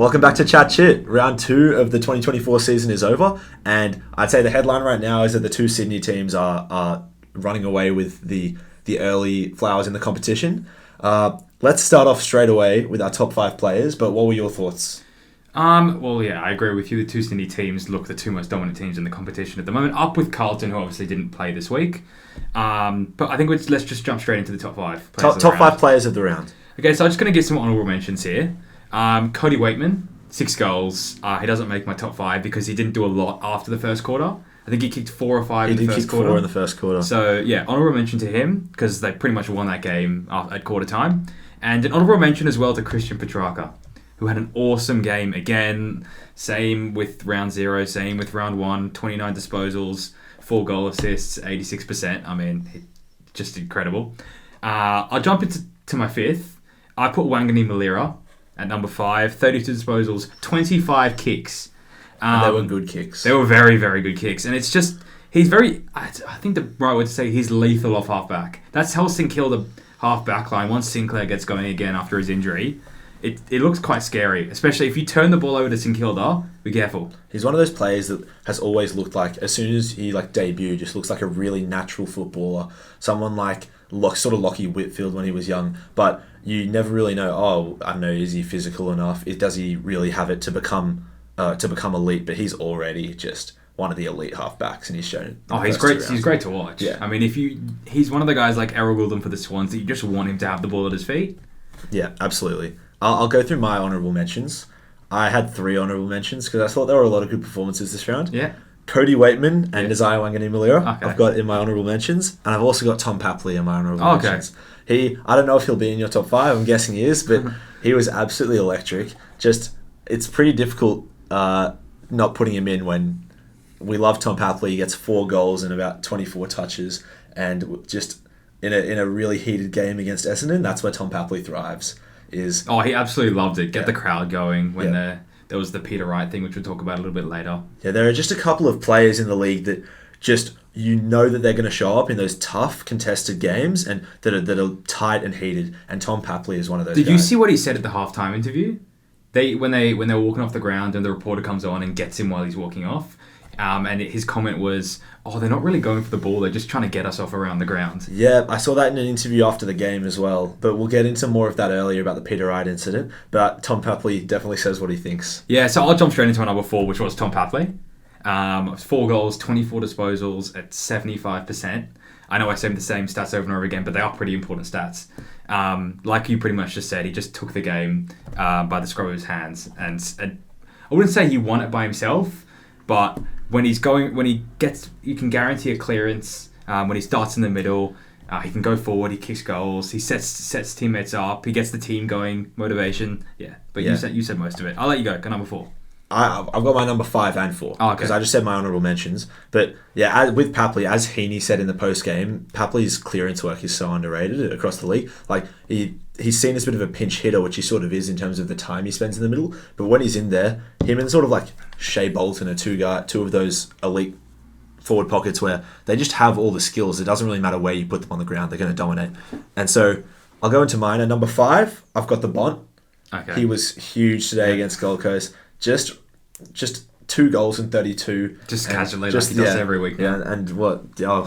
Welcome back to ChatChit. Round 2 of the 2024 season is over, and I'd say the headline right now is that the two Sydney teams are running away with the early flowers in the competition. Let's start off straight away with our top 5 players, but what were your thoughts? I agree with you. The two Sydney teams look the two most dominant teams in the competition at the moment, up with Carlton, who obviously didn't play this week. But I think let's just jump straight into the top 5 players. Top 5 players of the round. Okay, so I'm just going to give some honourable mentions here. Cody Waitman, 6 goals. He doesn't make my top 5 because he didn't do a lot after the first quarter. I think he kicked 4 or 5 in the first quarter. He did kick 4 in the first quarter. So, yeah, honourable mention to him because they pretty much won that game at quarter time. And an honourable mention as well to Christian Petrarca, who had an awesome game again. Same with round 0, same with round 1, 29 disposals, 4 goal assists, 86%. I mean, just incredible. I'll jump into my 5th. I put Wangani Malira at number 5, 32 disposals, 25 kicks. And they were good kicks. They were very, very good kicks. And it's just, he's very, I think the right word to say, he's lethal off half-back. That's how St Kilda half-back line, once Sinclair gets going again after his injury, it looks quite scary. Especially if you turn the ball over to St Kilda, be careful. He's one of those players that has always looked like, as soon as he debuted, just looks like a really natural footballer. Someone like sort of Lockie Whitfield when he was young, but you never really know, I don't know, is he physical enough? Does he really have it to become elite? But he's already just one of the elite halfbacks, and he's shown. He's great. He's great to watch. Yeah. I mean, he's one of the guys like Errol Goulden for the Swans that you just want him to have the ball at his feet. Yeah, absolutely. I'll go through my honourable mentions. I had 3 honourable mentions because I thought there were a lot of good performances this round. Yeah. Cody Waitman and Isaiah Wangani Malira, okay. I've got in my honourable mentions, and I've also got Tom Papley in my honourable mentions. I don't know if he'll be in your top 5, I'm guessing he is, but he was absolutely electric. Just, it's pretty difficult not putting him in when we love Tom Papley. He gets 4 goals and about 24 touches, and just in a really heated game against Essendon, that's where Tom Papley thrives. He absolutely loved it. Get the crowd going when there was the Peter Wright thing, which we'll talk about a little bit later. Yeah, there are just a couple of players in the league that just, you know that they're going to show up in those tough, contested games and that are tight and heated. And Tom Papley is one of those guys. Did you see what he said at the halftime interview? When they were walking off the ground and the reporter comes on and gets him while he's walking off. And his comment was, they're not really going for the ball. They're just trying to get us off around the ground. Yeah, I saw that in an interview after the game as well. But we'll get into more of that earlier about the Peter Wright incident. But Tom Papley definitely says what he thinks. Yeah, so I'll jump straight into my number 4, which was Tom Papley. 4 goals, 24 disposals at 75%. I know I say the same stats over and over again, but they are pretty important stats. Like you pretty much just said, he just took the game by the scruff of his hands. And I wouldn't say he won it by himself, but when you can guarantee a clearance. When he starts in the middle, he can go forward. He kicks goals. He sets teammates up. He gets the team going. Motivation. Yeah, but you said most of it. I'll let you go. Go number 4. I've got my number 5 and 4 because I just said my honourable mentions. But yeah, with Papley, as Heaney said in the post game, Papley's clearance work is so underrated across the league. Like he's seen as a bit of a pinch hitter, which he sort of is in terms of the time he spends in the middle. But when he's in there, him and sort of like Shea Bolton are two of those elite forward pockets where they just have all the skills. It doesn't really matter where you put them on the ground; they're going to dominate. And so I'll go into mine. At number 5, I've got the Bont. Okay. He was huge today against Gold Coast. Just 2 goals and 32. Just casually, like he does every week. Yeah, and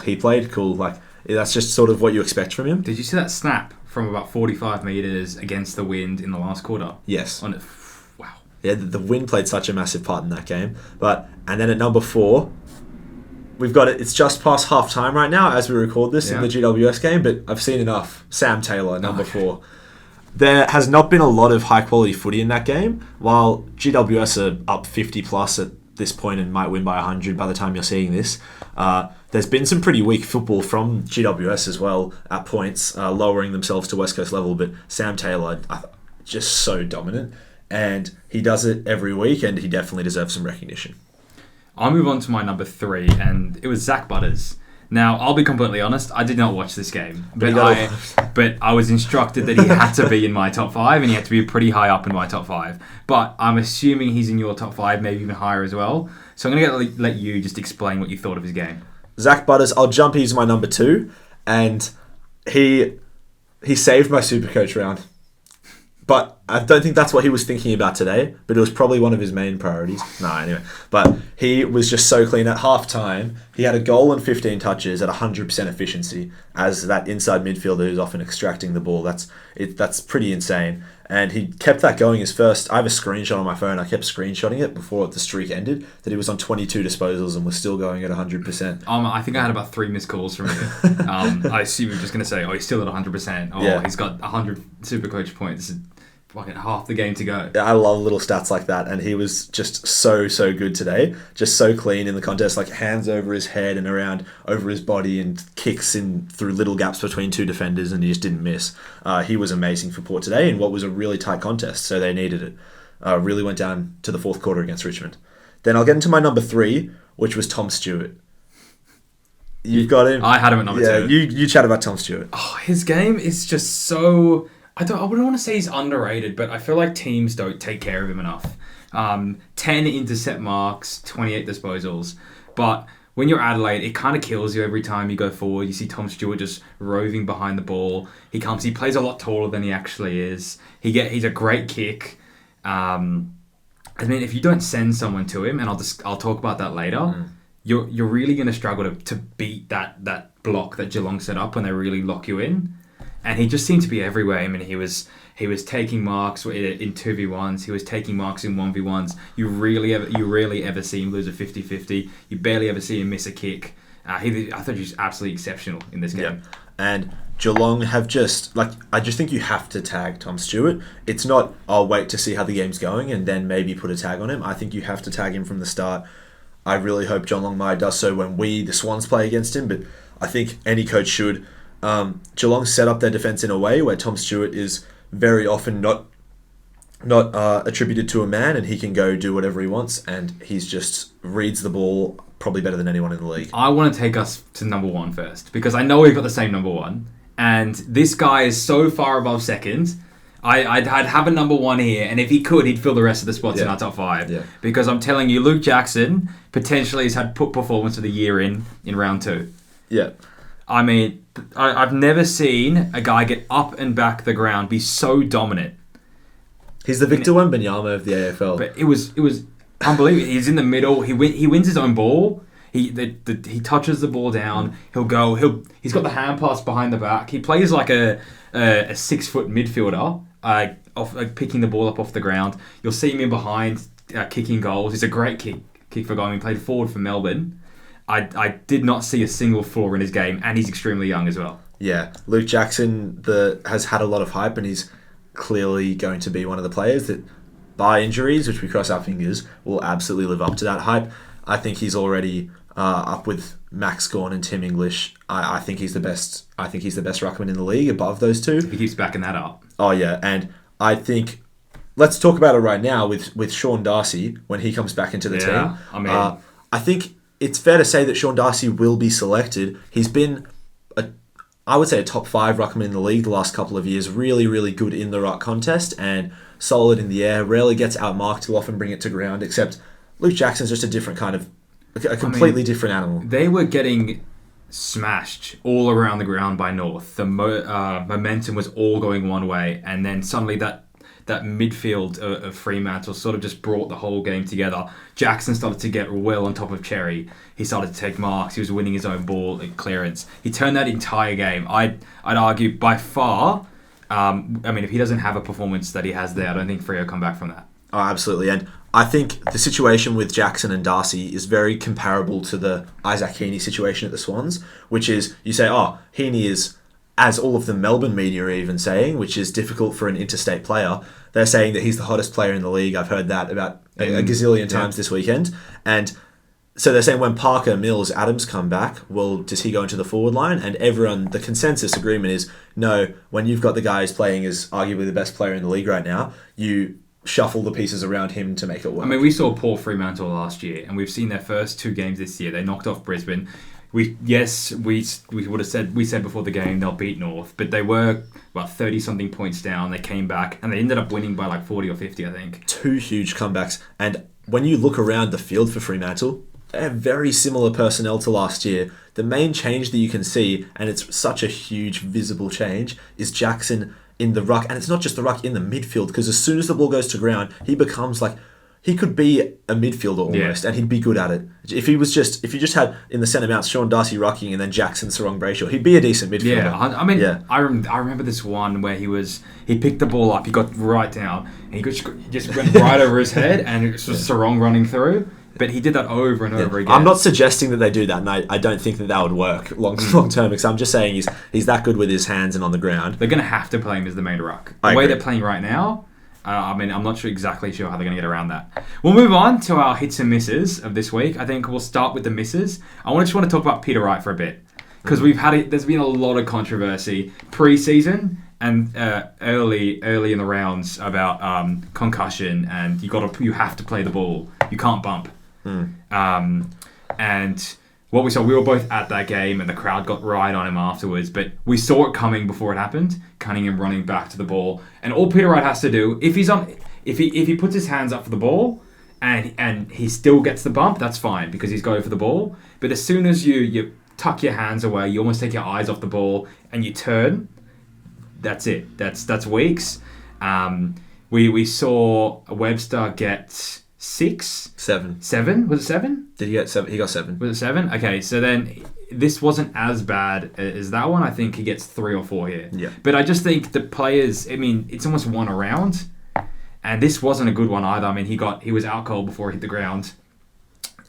he played cool. Like that's just sort of what you expect from him. Did you see that snap from about 45 metres against the wind in the last quarter? Yes. Wow. Yeah, the wind played such a massive part in that game. And then at number 4, we've got it. It's just past half time right now as we record this in the GWS game, but I've seen enough. Sam Taylor, number 4. There has not been a lot of high-quality footy in that game, while GWS are up 50-plus at this point and might win by 100 by the time you're seeing this. There's been some pretty weak football from GWS as well at points, lowering themselves to West Coast level, but Sam Taylor, just so dominant, and he does it every week, and he definitely deserves some recognition. I'll move on to my number 3, and it was Zach Butters. Now, I'll be completely honest, I did not watch this game, but I was instructed that he had to be in my top 5, and he had to be pretty high up in my top 5. But I'm assuming he's in your top 5, maybe even higher as well. So I'm going to let you just explain what you thought of his game. Zach Butters, I'll jump, he's my number 2, and he saved my Supercoach round. But I don't think that's what he was thinking about today, but it was probably one of his main priorities. No, anyway. But he was just so clean. At half-time, he had a goal and 15 touches at 100% efficiency as that inside midfielder who's often extracting the ball. That's pretty insane. And he kept that going his first... I have a screenshot on my phone. I kept screenshotting it before the streak ended, that he was on 22 disposals and was still going at 100%. I think I had about 3 missed calls from you. I assume you're just going to say, he's still at 100%. Yeah. He's got 100 Supercoach points. Fucking half the game to go. I love little stats like that, and he was just so good today. Just so clean in the contest, like hands over his head and around over his body, and kicks in through little gaps between 2 defenders, and he just didn't miss. He was amazing for Port today in what was a really tight contest, so they needed it. Really went down to the fourth quarter against Richmond. Then I'll get into my number 3, which was Tom Stewart. You've got him. I had him at number 2. You chat about Tom Stewart. His game is just so... I wouldn't want to say he's underrated, but I feel like teams don't take care of him enough. 10 intercept marks, 28 disposals. But when you're Adelaide, it kind of kills you every time you go forward. You see Tom Stewart just roving behind the ball. He plays a lot taller than he actually is. He's a great kick. I mean, if you don't send someone to him, and I'll talk about that later, you're really going to struggle to beat that block that Geelong set up when they really lock you in. And he just seemed to be everywhere. I mean, he was taking marks in 2v1s. He was taking marks in 1v1s. You rarely ever see him lose a 50-50. You barely ever see him miss a kick. I thought he was absolutely exceptional in this game. Yeah. And Geelong have I just think you have to tag Tom Stewart. It's not, I'll wait to see how the game's going and then maybe put a tag on him. I think you have to tag him from the start. I really hope John Longmire does so when the Swans, play against him, but I think any coach should. Geelong set up their defence in a way where Tom Stewart is very often not attributed to a man, and he can go do whatever he wants, and he's just reads the ball probably better than anyone in the league. I want to take us to number 1 first, because I know we've got the same number 1, and this guy is so far above second. I'd have a number 1 here, and if he could, he'd fill the rest of the spots in our top 5. Yeah. Because I'm telling you, Luke Jackson potentially has had performance of the year in round 2. Yeah. I mean, I've never seen a guy get up and back the ground be so dominant. He's the Victor Wembanyama of the AFL. But it was unbelievable. He's in the middle. He wins his own ball. He touches the ball down. He's got the hand pass behind the back. He plays like a 6-foot midfielder, picking the ball up off the ground. You'll see him in behind, kicking goals. He's a great kick for goal. He played forward for Melbourne. I did not see a single flaw in his game, and he's extremely young as well. Yeah, Luke Jackson has had a lot of hype, and he's clearly going to be one of the players that, by injuries, which we cross our fingers, will absolutely live up to that hype. I think he's already up with Max Gawn and Tim English. I think he's the best. I think he's the best ruckman in the league, above those two. He keeps backing that up. Oh yeah, and I think let's talk about it right now with Sean Darcy when he comes back into the team. I mean, I think it's fair to say that Sean Darcy will be selected. He's been, I would say, a top 5 ruckman in the league the last couple of years. Really, really good in the ruck contest and solid in the air. Rarely gets outmarked. He'll often bring it to ground, except Luke Jackson's just a different kind of, a completely different animal. They were getting smashed all around the ground by North. The momentum was all going one way, and then suddenly that midfield of Fremantle sort of just brought the whole game together. Jackson started to get well on top of Cherry. He started to take marks. He was winning his own ball at clearance. He turned that entire game. I'd argue by far. I mean, if he doesn't have a performance that he has there, I don't think Freo will come back from that. Oh, absolutely. And I think the situation with Jackson and Darcy is very comparable to the Isaac Heaney situation at the Swans, which is you say, Heaney is, as all of the Melbourne media are even saying, which is difficult for an interstate player. They're saying that he's the hottest player in the league. I've heard that about a gazillion times this weekend. And so they're saying when Parker, Mills, Adams come back, well, does he go into the forward line? And the consensus agreement is, no, when you've got the guy who's playing as arguably the best player in the league right now, you shuffle the pieces around him to make it work. I mean, we saw poor Fremantle last year, and we've seen their first 2 games this year. They knocked off Brisbane. We would have said before the game they'll beat North, but they were 30-something points down. They came back and they ended up winning by 40 or 50, I think. 2 huge comebacks, and when you look around the field for Fremantle, they have very similar personnel to last year. The main change that you can see, and it's such a huge visible change, is Jackson in the ruck, and it's not just the ruck, in the midfield, because as soon as the ball goes to ground, he becomes like, he could be a midfielder almost, and he'd be good at it. If you just had in the centre mounts Sean Darcy rucking and then Jackson Sarong Brayshaw, he'd be a decent midfielder. Yeah, I mean, I remember this one where he picked the ball up, he got right down, and he just went right over his head, and it was just Sarong running through. But he did that over and over again. I'm not suggesting that they do that, and I don't think that would work long term, because I'm just saying he's that good with his hands and on the ground. They're going to have to play him as the main ruck. The way they're playing right now, I'm not exactly sure how they're going to get around that. We'll move on to our hits and misses of this week. I think we'll start with the misses. I just want to talk about Peter Wright for a bit, because there's been a lot of controversy pre-season and early in the rounds about concussion, and you have to play the ball. You can't bump. And what we saw, we were both at that game, and the crowd got right on him afterwards, but we saw it coming before it happened. Cunningham running back to the ball, and all Peter Wright has to do, if he puts his hands up for the ball and he still gets the bump, that's fine, because he's going for the ball. But as soon as you tuck your hands away, you almost take your eyes off the ball and you turn, that's it. That's weeks. We saw Webster get 7. Was it 7? Did he get 7? He got 7. Was it 7? Okay, so then this wasn't as bad as that one. I think he gets 3 or 4 here. Yeah. But I just think the players, I mean, it's almost one around, and this wasn't a good one either. I mean, he was out cold before he hit the ground.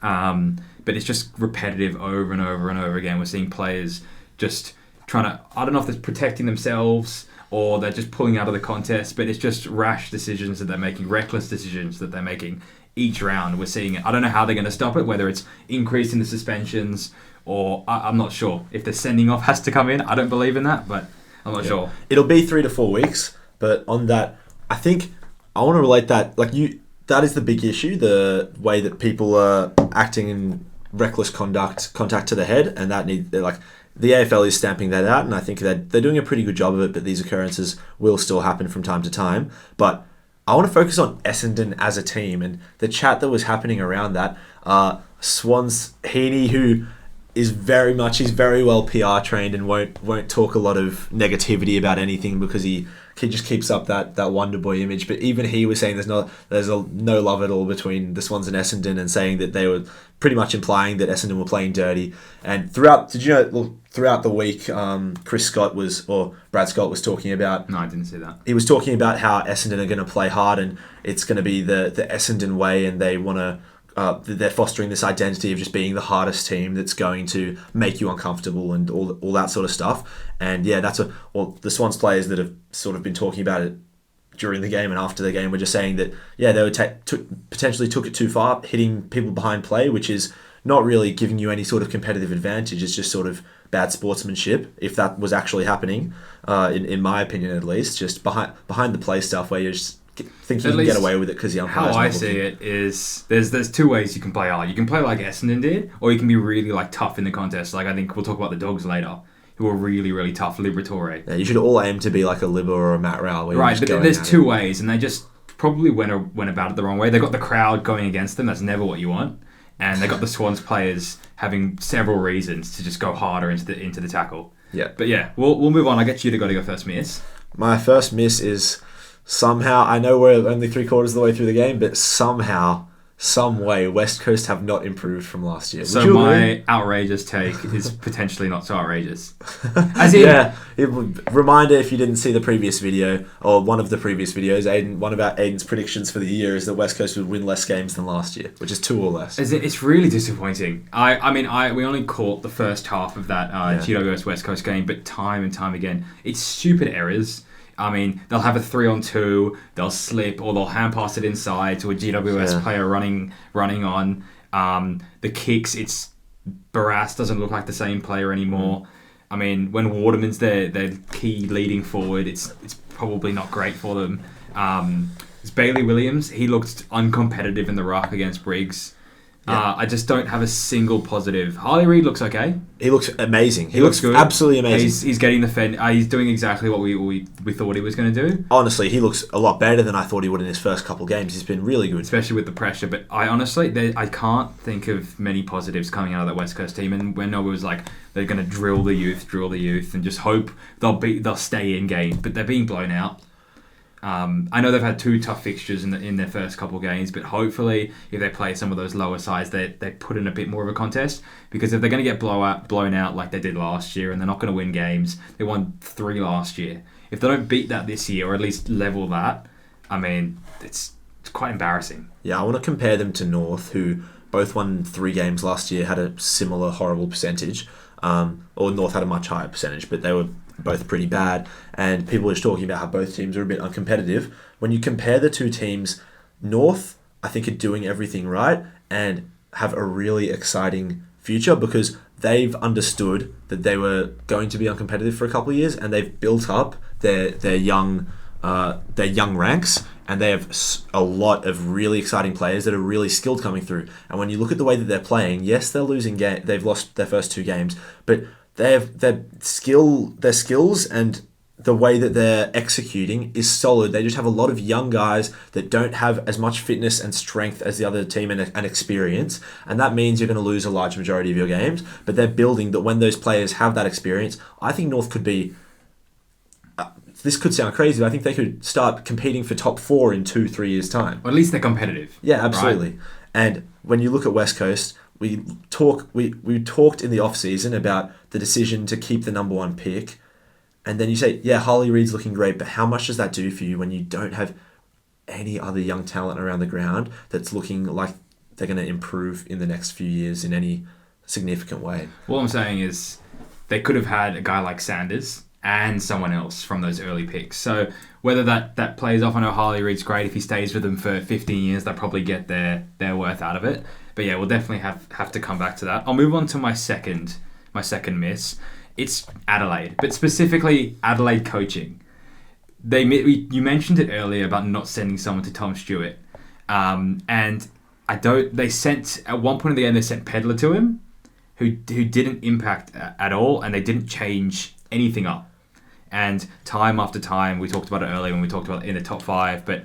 But it's just repetitive over and over and over again. We're seeing players just trying to, I don't know if they're protecting themselves or they're just pulling out of the contest, but it's just rash decisions that they're making, reckless decisions that they're making each round. We're seeing it. I don't know how they're going to stop it, whether it's increasing the suspensions or I'm not sure. If the sending off has to come in, I don't believe in that, but I'm not sure. It'll be 3 to 4 weeks, but on that, I think I want to relate that, that is the big issue, the way that people are acting in reckless contact to the head, and the AFL is stamping that out, and I think that they're doing a pretty good job of it, but these occurrences will still happen from time to time. But I want to focus on Essendon as a team and the chat that was happening around that. Swans Heaney, who is he's very well PR trained and won't talk a lot of negativity about anything because he just keeps up that Wonder Boy image. But even he was saying there's no love at all between the Swans and Essendon, and saying that they were pretty much implying that Essendon were playing dirty. And throughout the week, Brad Scott was talking about... No, I didn't see that. He was talking about how Essendon are going to play hard, and it's going to be the Essendon way, and they want to... they're fostering this identity of just being the hardest team that's going to make you uncomfortable and all that sort of stuff. And yeah, the Swans players that have sort of been talking about it during the game and after the game were just saying that, yeah, they would potentially took it too far, hitting people behind play, which is not really giving you any sort of competitive advantage. It's just sort of bad sportsmanship, if that was actually happening, in my opinion at least, just behind the play stuff where you're just thinking you can get away with it because the umpire's how I see it is there's 2 ways you can play hard. You can play like Essendon did, or you can be really tough in the contest. I think we'll talk about the Dogs later, who are really, really tough, Liberatore. Yeah, you should all aim to be like a Libba or a Matt Rowell. Right, but there's 2 ways, and they just probably went about it the wrong way. They got the crowd going against them. That's never what you want. And they got the Swans players having several reasons to just go harder into the tackle. Yeah. But yeah, we'll move on. I'll get you to go to your first miss. My first miss is... Somehow, I know we're only 3/4 of the way through the game, but somehow, some way, West Coast have not improved from last year. So my outrageous take is potentially not so outrageous. Reminder, if you didn't see the previous video, or one of the previous videos, one of Aiden's predictions for the year is that West Coast would win less games than last year, which is 2 or less. It's really disappointing. We only caught the first half of that GWS West Coast game, but time and time again, it's stupid errors. They'll have a 3-on-2, they'll slip, or they'll hand pass it inside to a GWS player running on. The kicks, Barras doesn't look like the same player anymore. When Waterman's their key leading forward, it's probably not great for them. It's Bailey Williams. He looked uncompetitive in the ruck against Briggs. Yeah. I just don't have a single positive. Harley Reid looks okay. He looks amazing. He looks good. Absolutely amazing. He's getting the fed. He's doing exactly what we thought he was going to do. Honestly, he looks a lot better than I thought he would in his first couple games. He's been really good. Especially with the pressure. But I can't think of many positives coming out of that West Coast team. And when Noah was like, they're going to drill the youth, and just hope they'll stay in game. But they're being blown out. I know they've had 2 tough fixtures in their first couple games, but hopefully if they play some of those lower sides, they put in a bit more of a contest. Because if they're going to get blown out like they did last year, and they're not going to win games, they won 3 last year. If they don't beat that this year, or at least level that, I mean, it's quite embarrassing. Yeah, I want to compare them to North, who both won 3 games last year, had a similar horrible percentage. Or North had a much higher percentage, but they were both pretty bad, and people were just talking about how both teams are a bit uncompetitive. When you compare the 2 teams, North, I think, are doing everything right and have a really exciting future because they've understood that they were going to be uncompetitive for a couple of years, and they've built up their young ranks, and they have a lot of really exciting players that are really skilled coming through. And when you look at the way that they're playing, yes, they're losing they've lost their first 2 games, but their skills and the way that they're executing is solid. They just have a lot of young guys that don't have as much fitness and strength as the other team and experience, and that means you're going to lose a large majority of your games. But they're building that when those players have that experience. I think North could be. This could sound crazy, but I think they could start competing for top 4 in 2-3 years' time. Or at least they're competitive. Yeah, absolutely. Right? And when you look at West Coast, we talked in the off season about the decision to keep the number 1 pick, and then you say, yeah, Harley Reid's looking great, but how much does that do for you when you don't have any other young talent around the ground that's looking like they're going to improve in the next few years in any significant way? All I'm saying is they could have had a guy like Sanders and someone else from those early picks. So whether that plays off, I know Harley Reid's great. If he stays with them for 15 years, they'll probably get their worth out of it. But yeah, we'll definitely have to come back to that. I'll move on to my second miss. It's Adelaide, but specifically Adelaide coaching. You mentioned it earlier about not sending someone to Tom Stewart, and they sent at one point in the game they sent Pedler to him, who didn't impact at all, and they didn't change anything up. And time after time, we talked about it earlier when we talked about in the top 5, but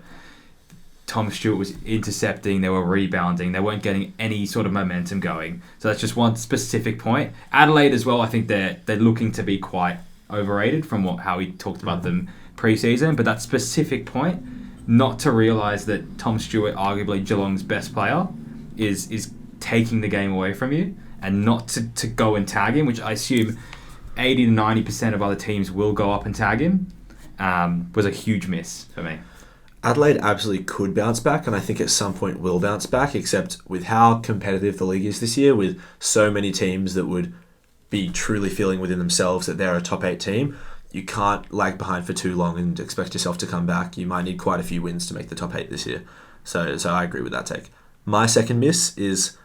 Tom Stewart was intercepting, they were rebounding, they weren't getting any sort of momentum going. So that's just one specific point. Adelaide as well, I think they're looking to be quite overrated from how he talked about them pre-season, but that specific point, not to realise that Tom Stewart, arguably Geelong's best player, is taking the game away from you, and not to go and tag him, which I assume 80 to 90% of other teams will go up and tag him, was a huge miss for me. Adelaide absolutely could bounce back, and I think at some point will bounce back, except with how competitive the league is this year, with so many teams that would be truly feeling within themselves that they're a top 8 team, you can't lag behind for too long and expect yourself to come back. You might need quite a few wins to make the top 8 this year. So I agree with that take. My second miss is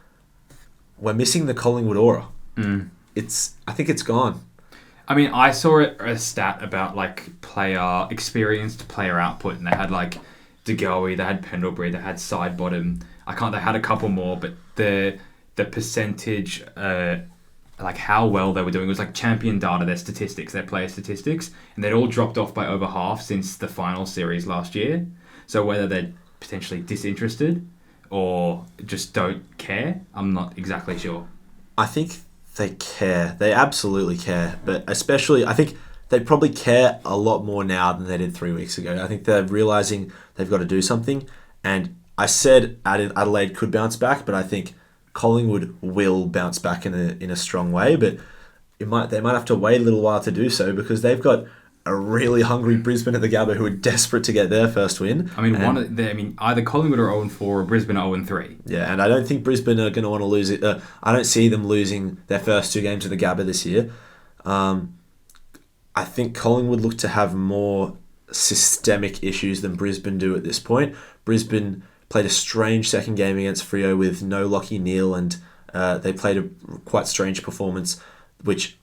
we're missing the Collingwood aura. I think it's gone. I mean, I saw a stat about experienced player output, and they had De Goey, they had Pendlebury, they had Sidebottom. They had a couple more, but the percentage, how well they were doing was champion data, their statistics, their player statistics, and they'd all dropped off by over half since the final series last year. So whether they're potentially disinterested or just don't care, I'm not exactly sure. I think they care. They absolutely care. But especially, I think they probably care a lot more now than they did 3 weeks ago. I think they're realising they've got to do something. And I said Adelaide could bounce back, but I think Collingwood will bounce back in a strong way. But they might have to wait a little while to do so, because they've got a really hungry Brisbane at the Gabba who are desperate to get their first win. I mean, either Collingwood are 0-4 or Brisbane are 0-3. Yeah, and I don't think Brisbane are going to want to lose it. I don't see them losing their first 2 games at the Gabba this year. I think Collingwood look to have more systemic issues than Brisbane do at this point. Brisbane played a strange second game against Freo with no Lachie Neale, and they played a quite strange performance, which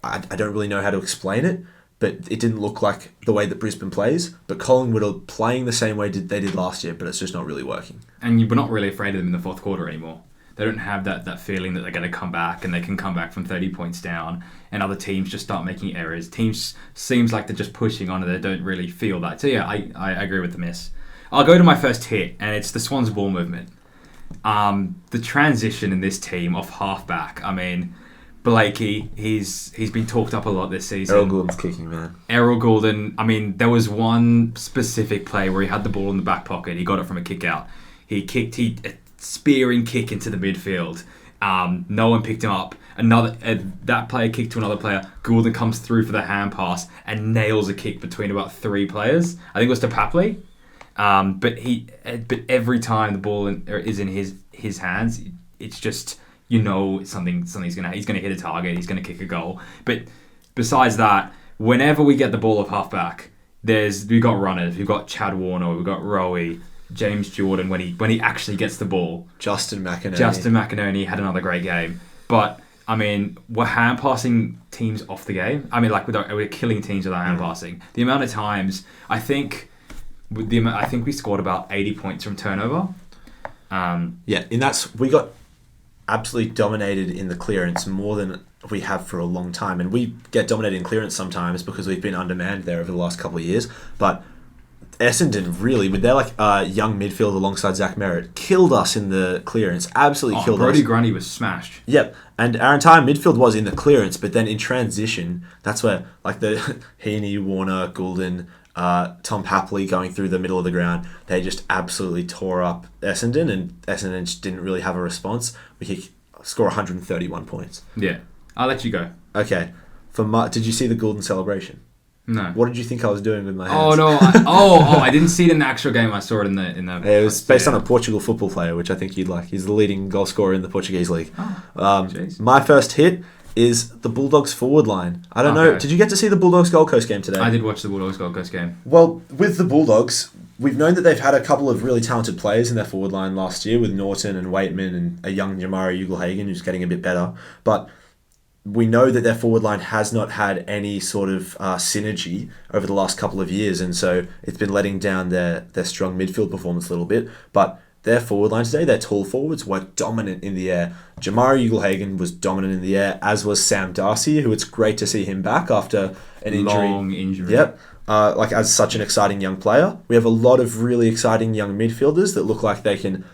I don't really know how to explain it. But it didn't look like the way that Brisbane plays. But Collingwood are playing the same way they did last year, but it's just not really working. And we're not really afraid of them in the fourth quarter anymore. They don't have that feeling that they're going to come back and they can come back from 30 points down, and other teams just start making errors. Teams seems like they're just pushing on it. They don't really feel that. So yeah, I agree with the miss. I'll go to my first hit, and it's the Swans ball movement. The transition in this team off halfback. I mean, Blakey, he's been talked up a lot this season. Errol Goulden's kicking, man. Errol Goulden, I mean, there was one specific play where he had the ball in the back pocket. He got it from a kick out. A spearing kick into the midfield. No one picked him up. That player kicked to another player. Goulden comes through for the hand pass and nails a kick between about 3 players. I think it was to Papley. But every time the ball is in his hands, it's just, something's gonna, he's gonna hit a target, he's gonna kick a goal. But besides that, whenever we get the ball off halfback, we've got runners, we've got Chad Warner, we've got Rowie, James Jordan when he actually gets the ball. Justin McInerney had another great game. But I mean, we're hand passing teams off the game. I mean, like we're killing teams with our hand passing. The amount of times, I think we scored about 80 points from turnover. We got absolutely dominated in the clearance more than we have for a long time, and we get dominated in clearance sometimes because we've been undermanned there over the last couple of years. But Essendon really, with their young midfield alongside Zach Merritt, killed us in the clearance. Absolutely killed us. Brodie Grundy was smashed. Yep, and our entire midfield was in the clearance, but then in transition, that's where the Heaney, Warner, Goulden, Tom Papley going through the middle of the ground, they just absolutely tore up Essendon, and Essendon just didn't really have a response. We could score 131 points. Yeah, I'll let you go. Okay, did you see the Goulden celebration? No. What did you think I was doing with my hands? Oh no! I didn't see it in the actual game. I saw it in the. It was based on a Portugal football player, which I think you'd like. He's the leading goal scorer in the Portuguese league. My first hit is the Bulldogs forward line. I don't know. Did you get to see the Bulldogs Gold Coast game today? I did watch the Bulldogs Gold Coast game. Well, with the Bulldogs, we've known that they've had a couple of really talented players in their forward line last year with Norton and Waitman and a young Jamari Ugle-Hagan who's getting a bit better. But we know that their forward line has not had any sort of synergy over the last couple of years, and so it's been letting down their strong midfield performance a little bit. But their forward line today, their tall forwards, were dominant in the air. Jamari Ugle-Hagan was dominant in the air, as was Sam Darcy, who it's great to see him back after an injury. Long injury. Yep. As such an exciting young player. We have a lot of really exciting young midfielders that look like they can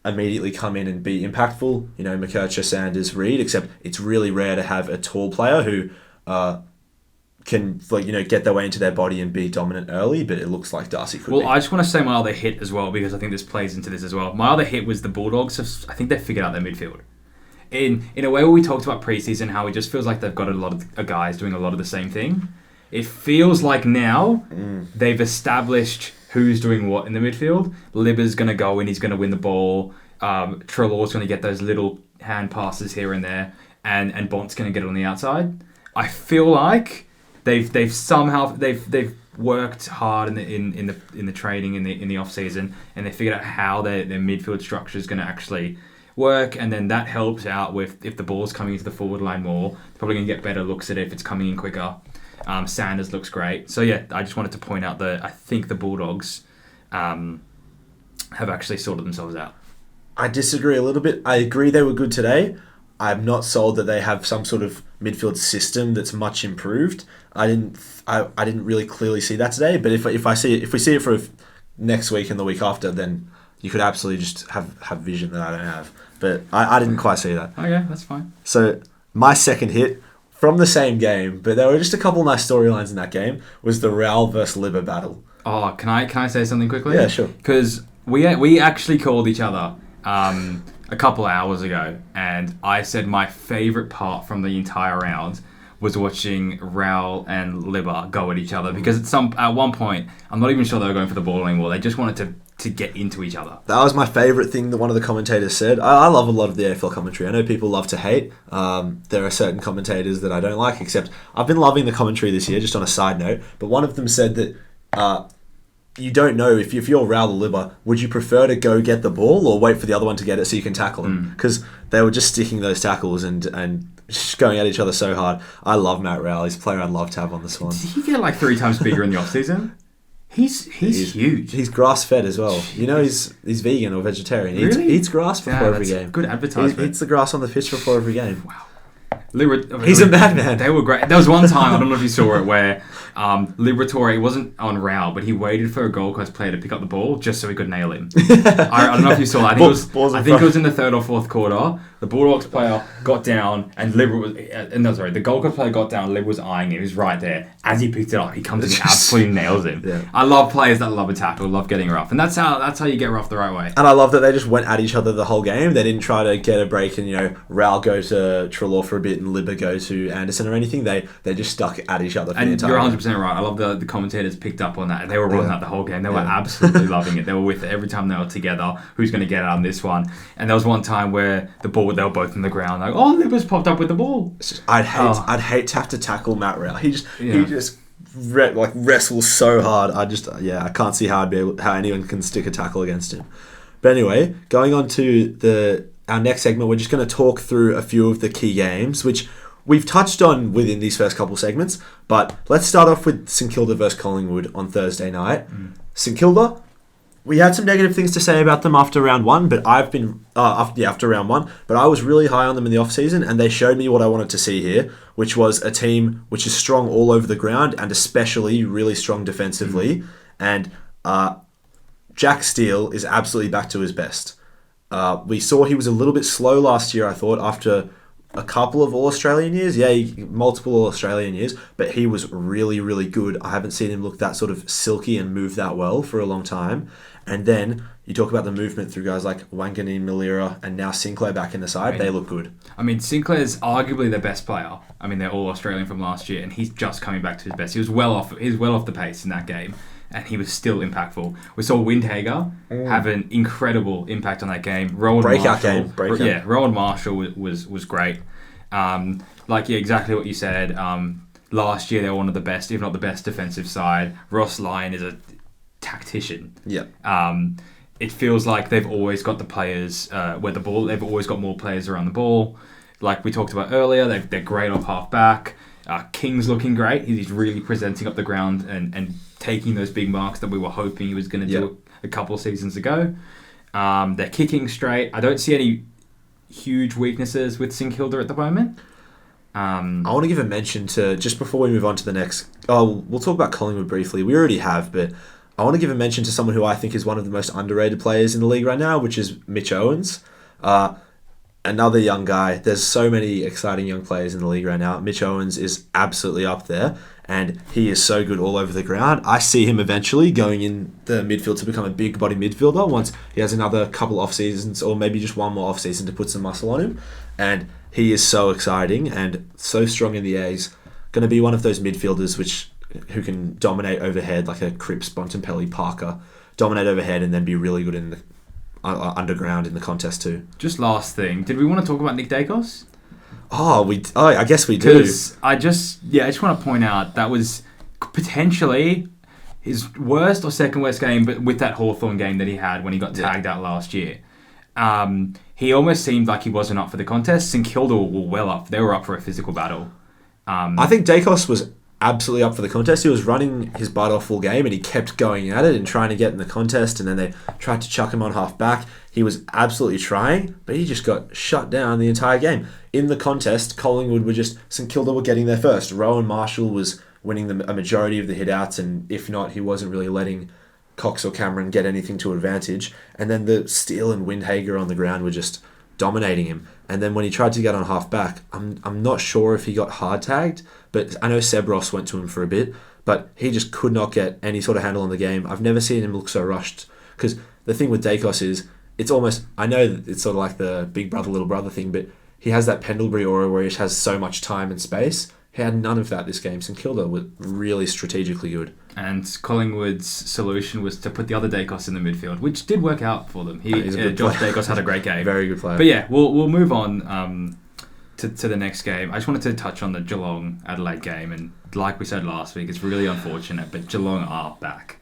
immediately come in and be impactful. McKercher, Sanders, Reed, except it's really rare to have a tall player who can get their way into their body and be dominant early, but it looks like Darcy could be. Well, I just want to say my other hit as well, because I think this plays into this as well. My other hit was the Bulldogs. I think they've figured out their midfield. In a way where we talked about preseason, how it just feels like they've got a lot of guys doing a lot of the same thing. It feels like now they've established who's doing what in the midfield. Libba's going to go in, he's going to win the ball. Treloar's going to get those little hand passes here and there, and Bont's going to get it on the outside. I feel like they've worked hard in the training in the off season, and they figured out how their midfield structure is going to actually work, and then that helps out with if the ball's coming into the forward line more, they're probably going to get better looks at it if it's coming in quicker. Sanders looks great. So yeah, I just wanted to point out that I think the Bulldogs have actually sorted themselves out. I disagree a little bit. I agree they were good today. I'm not sold that they have some sort of midfield system that's much improved. I didn't really clearly see that today. But if we see it for next week and the week after, then you could absolutely just have vision that I don't have. But I didn't quite see that. Okay, that's fine. So my second hit from the same game, but there were just a couple of nice storylines in that game, was the Raul versus Libba battle. Oh, can I say something quickly? Yeah, sure. Because we actually called each other a couple of hours ago, and I said my favourite part from the entire round was watching Raul and Libba go at each other, because at one point, I'm not even sure they were going for the ball anymore. They just wanted to get into each other. That was my favourite thing that one of the commentators said. I love a lot of the AFL commentary. I know people love to hate. There are certain commentators that I don't like, except I've been loving the commentary this year, just on a side note. But one of them said that you don't know if you're Raul or Libba, would you prefer to go get the ball or wait for the other one to get it so you can tackle him? Because they were just sticking those tackles and just going at each other so hard. I love Matt Raul. He's a player I'd love to have on the Swans. Did he get like 3 times bigger in the off-season? He's huge. He's grass fed as well. You know, he's vegan or vegetarian. He Really? eats grass before every game. Good advertisement. He eats the grass on the pitch before every game. Wow. He's a madman. They were great. There was one time, I don't know if you saw it, where Liberatore, it wasn't on Rao, but he waited for a Gold Coast player to pick up the ball just so he could nail him. I don't know if you saw that. I think it was in the third or fourth quarter. The Bulldogs player got down, and the Gold Coast player got down. Lib was eyeing him. He was right there. As he picked it up, he comes and absolutely nails him. Yeah. I love players that love a tackle, love getting rough, and that's how you get rough the right way. And I love that they just went at each other the whole game. They didn't try to get a break and Rao go to Treloar for a bit and Libba go to Anderson or anything. They just stuck at each other for the entire game. You're 100% right. I love the commentators picked up on that, and they were on that the whole game. They were absolutely loving it. They were with it every time they were together. Who's going to get out on this one? And there was one time where they were both in the ground, like, Libba's popped up with the ball. I'd hate to have to tackle Matt Rao. He just wrestles so hard. I can't see how anyone can stick a tackle against him. But anyway, going on to our next segment, we're just going to talk through a few of the key games, which we've touched on within these first couple segments. But let's start off with St Kilda versus Collingwood on Thursday night. St Kilda, we had some negative things to say about them after round one, but after round one, but I was really high on them in the off-season, and they showed me what I wanted to see here, which was a team which is strong all over the ground and especially really strong defensively. And Jack Steele is absolutely back to his best. We saw he was a little bit slow last year, I thought, after a couple of All-Australian years. Multiple All-Australian years, but he was really, really good. I haven't seen him look that sort of silky and move that well for a long time. And then you talk about the movement through guys like Wanganeen, Malira, and now Sinclair back in the side. They look good. I mean, Sinclair's arguably their best player. I mean, they're all Australian from last year, and he's just coming back to his best. He was well off the pace in that game, and he was still impactful. We saw Windhager have an incredible impact on that game. Rowan Marshall was great. Exactly what you said. Last year they were one of the best, if not the best, defensive side. Ross Lyon is a tactician. Yeah. It feels like they've always got the players where the ball. They've always got more players around the ball. Like we talked about earlier, they're great off half back. King's looking great. He's really presenting up the ground and taking those big marks that we were hoping he was going to do a couple of seasons ago. They're kicking straight. I don't see any huge weaknesses with St Kilda at the moment. I want to give a mention to, just before we move on to the next... we'll talk about Collingwood briefly. We already have, but I want to give a mention to someone who I think is one of the most underrated players in the league right now, which is Mitch Owens. Another young guy. There's so many exciting young players in the league right now. Mitch Owens is absolutely up there, and he is so good all over the ground. I see him eventually going in the midfield to become a big body midfielder once he has another couple off seasons, or maybe just one more off season to put some muscle on him. And he is so exciting and so strong in the air. He's going to be one of those midfielders who can dominate overhead, like a Cripps, Bontempelli, Parker, dominate overhead and then be really good in the underground in the contest too. Just last thing, did we want to talk about Nick Dacos? I guess we do. I just want to point out that was potentially his worst or second worst game, but with that Hawthorn game that he had when he got tagged out last year. He almost seemed like he wasn't up for the contest. St Kilda were well up. They were up for a physical battle. I think Dacos was absolutely up for the contest. He was running his butt off full game and he kept going at it and trying to get in the contest, and then they tried to chuck him on half back. He was absolutely trying, but he just got shut down the entire game. In the contest, Collingwood St Kilda were getting there first. Rowan Marshall was winning a majority of the hit-outs, and if not, he wasn't really letting Cox or Cameron get anything to advantage. And then the Steele and Windhager on the ground were just dominating him. And then when he tried to get on half back, I'm not sure if he got hard tagged, but I know Seb Ross went to him for a bit, but he just could not get any sort of handle on the game. I've never seen him look so rushed, because the thing with Dacos is it's almost, I know that it's sort of like the big brother little brother thing, but he has that Pendlebury aura where he has so much time and space. He had none of that this game. St Kilda were really strategically good. And Collingwood's solution was to put the other Dacos in the midfield, which did work out for them. Josh Dacos had a great game. Very good player. But yeah, we'll move on to the next game. I just wanted to touch on the Geelong-Adelaide game. And like we said last week, it's really unfortunate, but Geelong are back.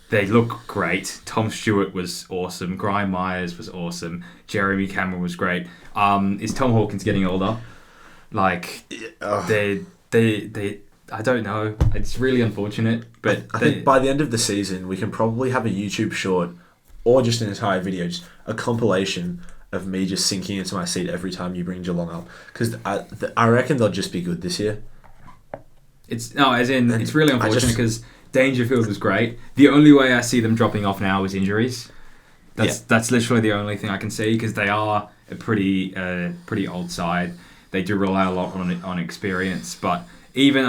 They look great. Tom Stewart was awesome. Graham Myers was awesome. Jeremy Cameron was great. Is Tom Hawkins getting older? Like, they I don't know. It's really unfortunate. But I think by the end of the season, we can probably have a YouTube short or just an entire video, just a compilation of me just sinking into my seat every time you bring Geelong up. Because I reckon they'll just be good this year. It's really unfortunate because Dangerfield was great. The only way I see them dropping off now is injuries. That's literally the only thing I can see because they are a pretty old side. They do rely a lot on experience, but even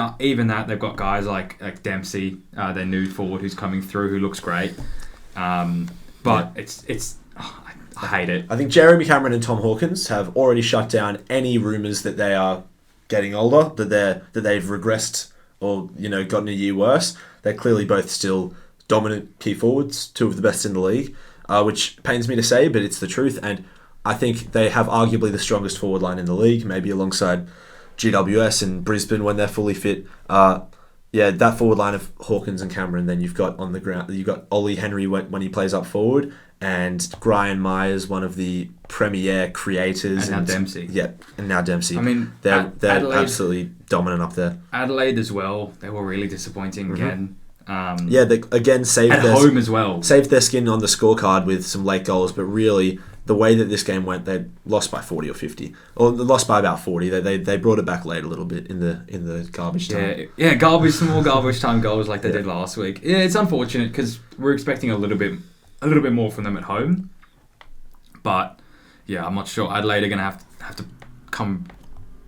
that they've got guys like Dempsey, their new forward who's coming through who looks great. But I hate it. I think Jeremy Cameron and Tom Hawkins have already shut down any rumours that they are getting older, that they've regressed or gotten a year worse. They're clearly both still dominant key forwards, two of the best in the league, which pains me to say, but it's the truth. And I think they have arguably the strongest forward line in the league, maybe alongside GWS and Brisbane when they're fully fit. That forward line of Hawkins and Cameron. Then you've got on the ground, you've got Ollie Henry when he plays up forward, and Brian Myers, one of the premier creators, and now Dempsey. Yeah, and now Dempsey. I mean, they're Adelaide, absolutely dominant up there. Adelaide as well. They were really disappointing again. They again saved at home as well. Saved their skin on the scorecard with some late goals, but really the way that this game went, they lost by 40 or 50, or they lost by about 40. They brought it back late a little bit in the garbage time. Small garbage time goals like they did last week. Yeah, it's unfortunate because we're expecting a little bit more from them at home, but yeah, I'm not sure. Adelaide are going to have to come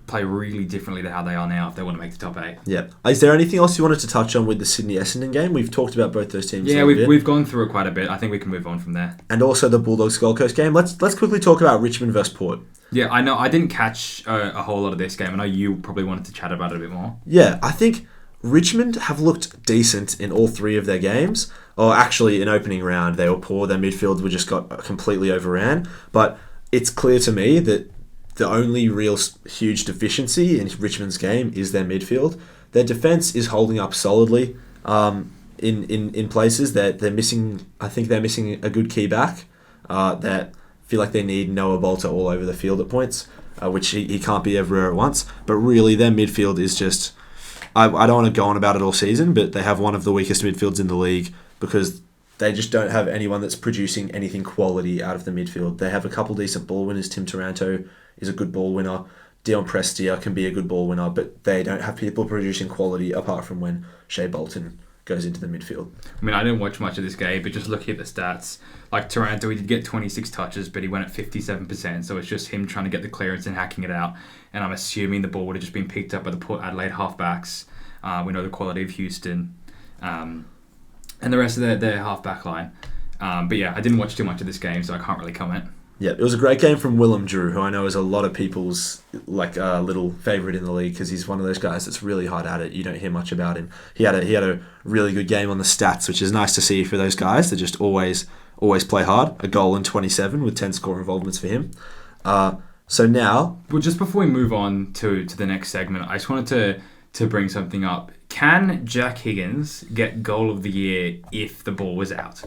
play really differently to how they are now if they want to make the top 8. Yeah. Is there anything else you wanted to touch on with the Sydney Essendon game? We've talked about both those teams. Yeah, we've gone through it quite a bit. I think we can move on from there. And also the Bulldogs Gold Coast game. Let's quickly talk about Richmond versus Port. Yeah, I know. I didn't catch a whole lot of this game. I know you probably wanted to chat about it a bit more. Yeah, I think Richmond have looked decent in all 3 of their games. Or actually, in opening round, they were poor. Their midfield just got completely overran. But it's clear to me that the only real huge deficiency in Richmond's game is their midfield. Their defence is holding up solidly in places that they're missing. I think they're missing a good key back. That feel like they need Noah Bolter all over the field at points, which he can't be everywhere at once. But really, their midfield is just. I don't want to go on about it all season, but they have one of the weakest midfields in the league because they just don't have anyone that's producing anything quality out of the midfield. They have a couple decent ball winners. Tim Taranto is a good ball winner. Dion Prestia can be a good ball winner, but they don't have people producing quality apart from when Shea Bolton goes into the midfield. I mean, I didn't watch much of this game, but just looking at the stats, like Taranto, he did get 26 touches, but he went at 57%, so it's just him trying to get the clearance and hacking it out. And I'm assuming the ball would have just been picked up by the Port Adelaide halfbacks. We know the quality of Houston and the rest of their half-back line. But yeah, I didn't watch too much of this game, so I can't really comment. Yeah, it was a great game from Willem Drew, who I know is a lot of people's little favourite in the league because he's one of those guys that's really hard at it. You don't hear much about him. He had a really good game on the stats, which is nice to see for those guys that just always play hard. A goal in 27 with 10 score involvements for him. So now, well, just before we move on to the next segment, I just wanted to bring something up. Can Jack Higgins get goal of the year if the ball was out?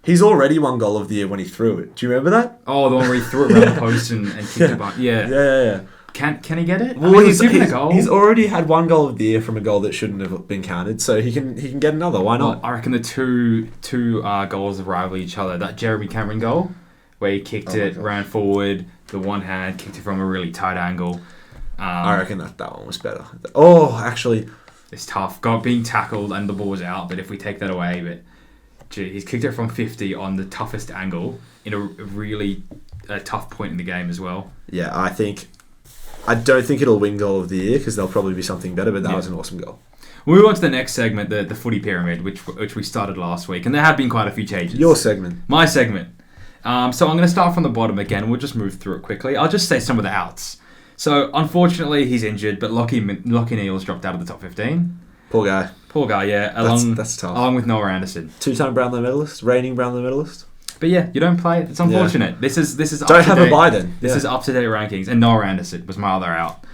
He's already won goal of the year when he threw it. Do you remember that? Oh, the one where he threw it around the post and kicked it back. Yeah. Yeah. Can he get it? Well, he's given a goal. He's already had one goal of the year from a goal that shouldn't have been counted, so he can get another. Why not? Well, I reckon the two goals rival each other. That Jeremy Cameron goal, where he kicked it, ran forward, the one hand, kicked it from a really tight angle. I reckon that one was better. Oh, actually, it's tough. Being tackled and the ball was out, but if we take that away, but gee, he's kicked it from 50 on the toughest angle in a really tough point in the game as well. Yeah, I don't think it'll win goal of the year because there'll probably be something better, but that was an awesome goal. We'll move on to the next segment, the Footy Pyramid, which we started last week, and there have been quite a few changes. Your segment. My segment. So I'm going to start from the bottom again. We'll just move through it quickly. I'll just say some of the outs. So, unfortunately, he's injured, but Lockie Neal's dropped out of the top 15. Poor guy, yeah. That's tough. Along with Noah Anderson. 2-time Brownlow medalist, reigning Brownlow medalist. But yeah, you don't play it. It's unfortunate. Yeah. This is don't have a bye then. This is up-to-date rankings. And Noah Anderson was my other out.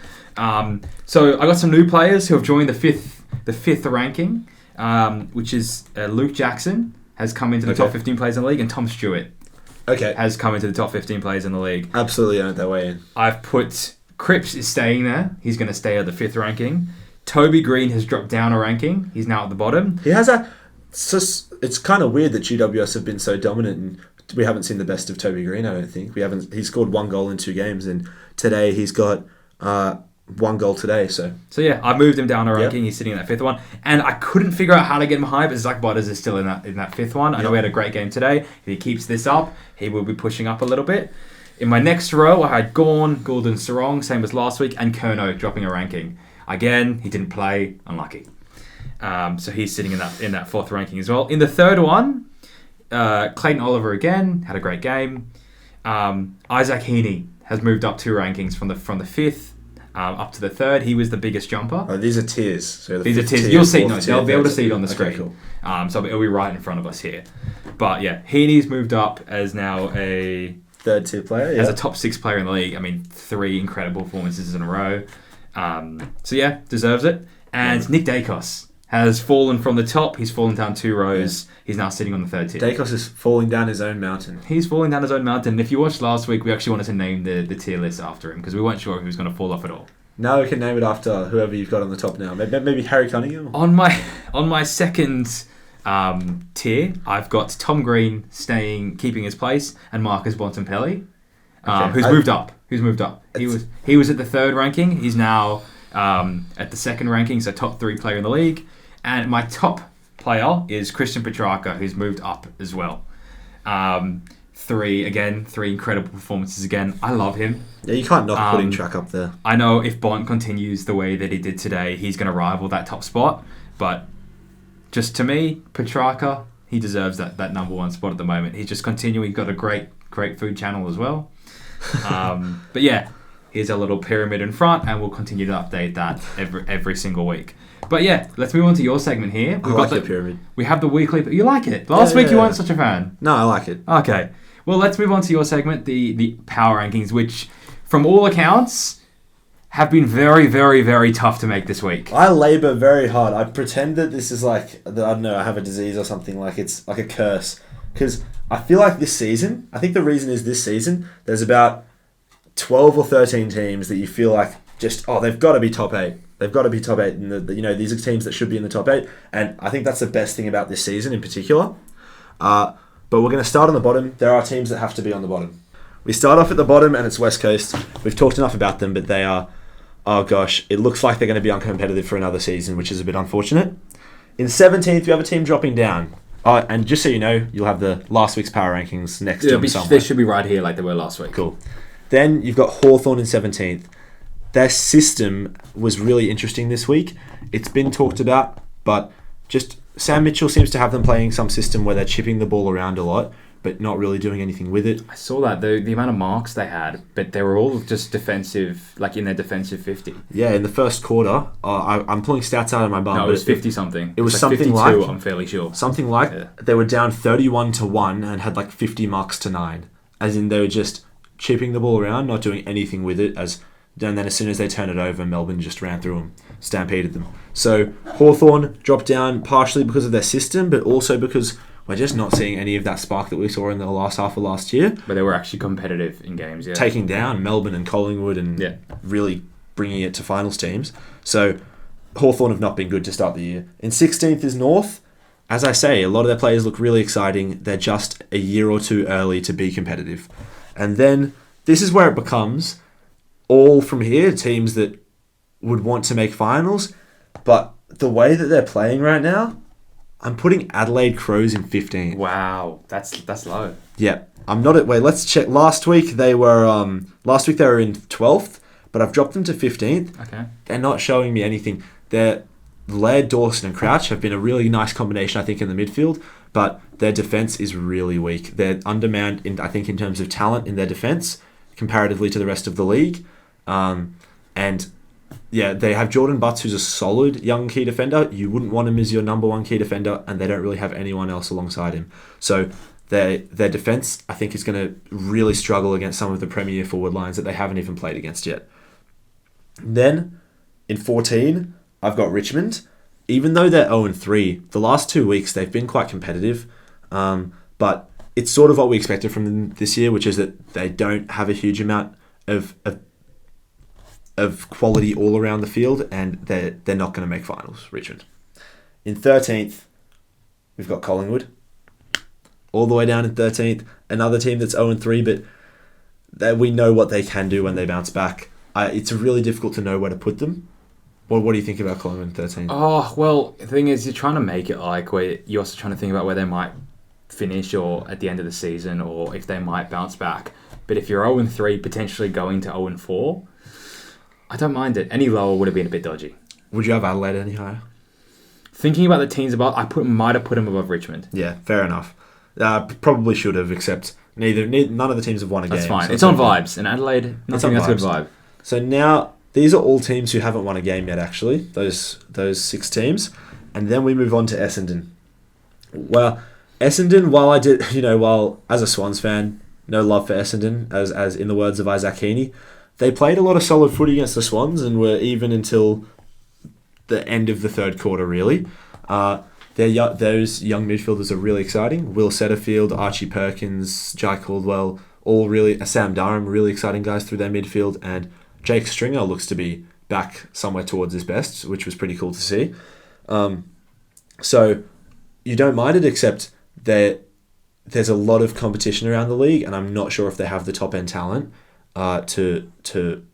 So, I got some new players who have joined the fifth ranking, which is Luke Jackson has come into the top 15 players in the league, and Tom Stewart has come into the top 15 players in the league. Absolutely earned their way in. I've put Cripps is staying there. He's going to stay at the 5th ranking. Toby Green has dropped down a ranking. He's now at the bottom. He has it's kind of weird that GWS have been so dominant, and we haven't seen the best of Toby Green, I don't think. He scored 1 goal in 2 games, and today he's got 1 goal today. So yeah, I moved him down a ranking. Yep. He's sitting in that 5th one, and I couldn't figure out how to get him high, but Zach Butters is still in that 5th one. I know he had a great game today. If he keeps this up, he will be pushing up a little bit. In my next row, I had Goulden Sarong, same as last week, and Kerno dropping a ranking. Again, he didn't play. Unlucky. So he's sitting in that 4th ranking as well. In the 3rd one, Clayton Oliver again had a great game. Isaac Heaney has moved up 2 rankings from the 5th up to the 3rd. He was the biggest jumper. Oh, these are tiers. So these are tiers. You'll see. No, they'll be able to see it on the screen. Okay, cool. So it'll be right in front of us here. But yeah, Heaney's moved up as now a 3rd tier player. As a top 6 player in the league. I mean, 3 incredible performances in a row. So yeah, deserves it. And Nick Dacos has fallen from the top. He's fallen down 2 rows. Yeah. He's now sitting on the 3rd tier. Dacos is falling down his own mountain. He's falling down his own mountain. If you watched last week, we actually wanted to name the tier list after him because we weren't sure if he was going to fall off at all. Now we can name it after whoever you've got on the top now. Maybe Harry Cunningham? On my 2nd tier, I've got Tom Green keeping his place, and Marcus Bontempelli, who's moved up. He was at the 3rd ranking. He's now at the 2nd ranking, so top 3 player in the league. And my top player is Christian Petrarca, who's moved up as well. 3 incredible performances again. I love him. Yeah, you can't knock putting Track up there. I know if Bont continues the way that he did today, he's going to rival that top spot. But just to me, Petrarca, he deserves that number 1 spot at the moment. He's just continuing. He's got a great food channel as well. But yeah, here's a little pyramid in front, and we'll continue to update that every single week. But yeah, let's move on to your segment here. I like the pyramid. We have the weekly. You like it? Last week you weren't such a fan. No, I like it. Okay. Well, let's move on to your segment, the power rankings, which, from all accounts, have been very, very, very tough to make this week. I labour very hard. I pretend that this is I don't know, I have a disease or something, like it's like a curse. Because I feel like this season, I think the reason is this season, there's about 12 or 13 teams that you feel like they've got to be top 8. They've got to be top 8. And these are teams that should be in the top 8. And I think that's the best thing about this season in particular. But we're going to start on the bottom. There are teams that have to be on the bottom. We start off at the bottom, and it's West Coast. We've talked enough about them, but they are, oh gosh, it looks like they're going to be uncompetitive for another season, which is a bit unfortunate. In 17th, we have a team dropping down. And just so you know, you'll have the last week's power rankings next to them somewhere. They should be right here like they were last week. Cool. Then you've got Hawthorn in 17th. Their system was really interesting this week. It's been talked about, but just Sam Mitchell seems to have them playing some system where they're chipping the ball around a lot, but not really doing anything with it. I saw that, the amount of marks they had, but they were all just defensive, like in their defensive 50. Yeah, in the first quarter, I'm pulling stats out of my bum. No, it was 50-something. It was like something 52, like... I'm fairly sure. Something like they were down 31-1 and had like 50 marks to 9. As in they were just chipping the ball around, not doing anything with it, and then as soon as they turned it over, Melbourne just ran through them, stampeded them. So Hawthorn dropped down partially because of their system, but also because we're just not seeing any of that spark that we saw in the last half of last year. But they were actually competitive in games, yeah. Taking down Melbourne and Collingwood and really bringing it to finals teams. So Hawthorn have not been good to start the year. In 16th is North. As I say, a lot of their players look really exciting. They're just a year or two early to be competitive. And then this is where it becomes all from here, teams that would want to make finals. But the way that they're playing right now, I'm putting Adelaide Crows in 15th. Wow, that's low. Yeah, I'm not at. Wait, let's check. Last week they were in 12th, but I've dropped them to 15th. Okay. They're not showing me anything. They're Laird, Dawson, and Crouch have been a really nice combination, I think, in the midfield. But their defense is really weak. They're undermanned, in terms of talent in their defense, comparatively to the rest of the league. And yeah, they have Jordan Butts, who's a solid young key defender. You wouldn't want him as your number 1 key defender, and they don't really have anyone else alongside him. So their defense, I think, is going to really struggle against some of the premier forward lines that they haven't even played against yet. Then, in 14, I've got Richmond. Even though they're 0-3, the last 2 weeks they've been quite competitive. But it's sort of what we expected from them this year, which is that they don't have a huge amount of of quality all around the field, and they're not going to make finals, Richmond. In 13th, we've got Collingwood. All the way down in 13th. Another team that's 0-3, but we know what they can do when they bounce back. It's really difficult to know where to put them. What do you think about Collingwood in 13th? Oh, well, the thing is, you're trying to make it like where you're also trying to think about where they might finish or at the end of the season or if they might bounce back. But if you're 0-3, potentially going to 0-4, I don't mind it. Any lower would have been a bit dodgy. Would you have Adelaide any higher? Thinking about the teams above, might have put them above Richmond. Yeah, fair enough. Probably should have, except none of the teams have won a game. That's fine. So it's on vibes. And Adelaide, that's a good vibe. So now, these are all teams who haven't won a game yet, actually. Those 6 teams. And then we move on to Essendon. Well, Essendon, while as a Swans fan, no love for Essendon, as in the words of Isaac Heaney, they played a lot of solid footy against the Swans and were even until the end of the third quarter, really. Those young midfielders are really exciting. Will Setterfield, Archie Perkins, Jai Caldwell, all really, Sam Durham, really exciting guys through their midfield, and Jake Stringer looks to be back somewhere towards his best, which was pretty cool to see. So you don't mind it, except there's a lot of competition around the league, and I'm not sure if they have the top end talent to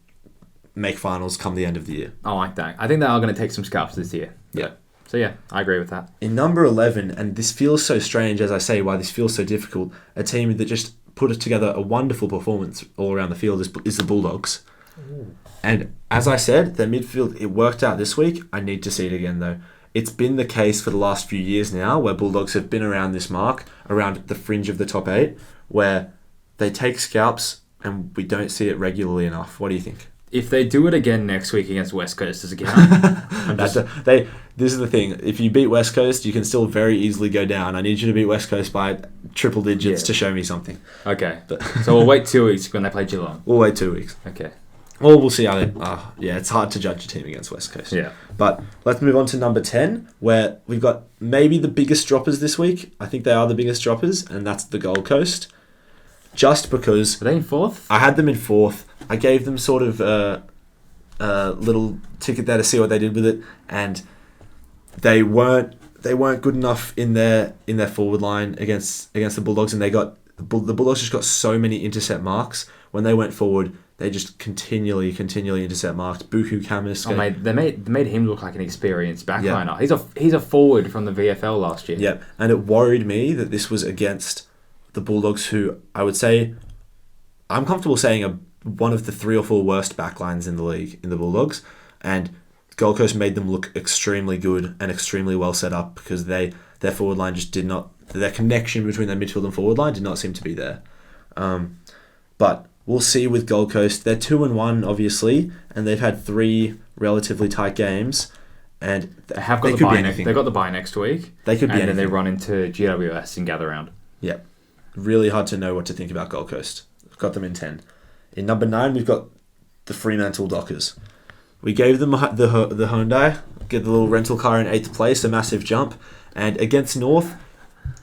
make finals come the end of the year. I like that. I think they are going to take some scalps this year. Yeah. So yeah, I agree with that. In number 11, and this feels so strange, as I say, why this feels so difficult, a team that just put together a wonderful performance all around the field is the Bulldogs. Ooh. And as I said, their midfield, it worked out this week. I need to see it again, though. It's been the case for the last few years now, where Bulldogs have been around this mark, around the fringe of the top 8, where they take scalps, and we don't see it regularly enough. What do you think? If they do it again next week against West Coast, does it count? This is the thing. If you beat West Coast, you can still very easily go down. I need you to beat West Coast by triple digits to show me something. Okay. So we'll wait 2 weeks when they play Geelong. We'll wait 2 weeks. Okay. Well, we'll see how they... it's hard to judge a team against West Coast. Yeah. But let's move on to number 10, where we've got maybe the biggest droppers this week. I think they are the biggest droppers, and that's the Gold Coast. Just because... Are they in 4th? I had them in 4th. I gave them sort of a little ticket there to see what they did with it, and they weren't good enough in their forward line against the Bulldogs, and the Bulldogs just got so many intercept marks. When they went forward, they just continually intercept marks. Buku Kamis. They made him look like an experienced backliner. Yeah. He's a forward from the VFL last year. Yeah, and it worried me that this was against the Bulldogs, who I would say, I'm comfortable saying are one of the 3 or 4 worst backlines in the league in the Bulldogs, and Gold Coast made them look extremely good and extremely well set up because their forward line just did not, their connection between their midfield and forward line did not seem to be there. But we'll see with Gold Coast. They're 2-1 obviously, and they've had 3 relatively tight games, and they have got the bye. They've got the bye next week. They could be anything. And then they run into GWS and gather round. Yeah, really hard to know what to think about Gold Coast. I've got them in 10. In number 9, we've got the Fremantle Dockers. We gave them the Hyundai, get the little rental car in 8th place, a massive jump. And against North,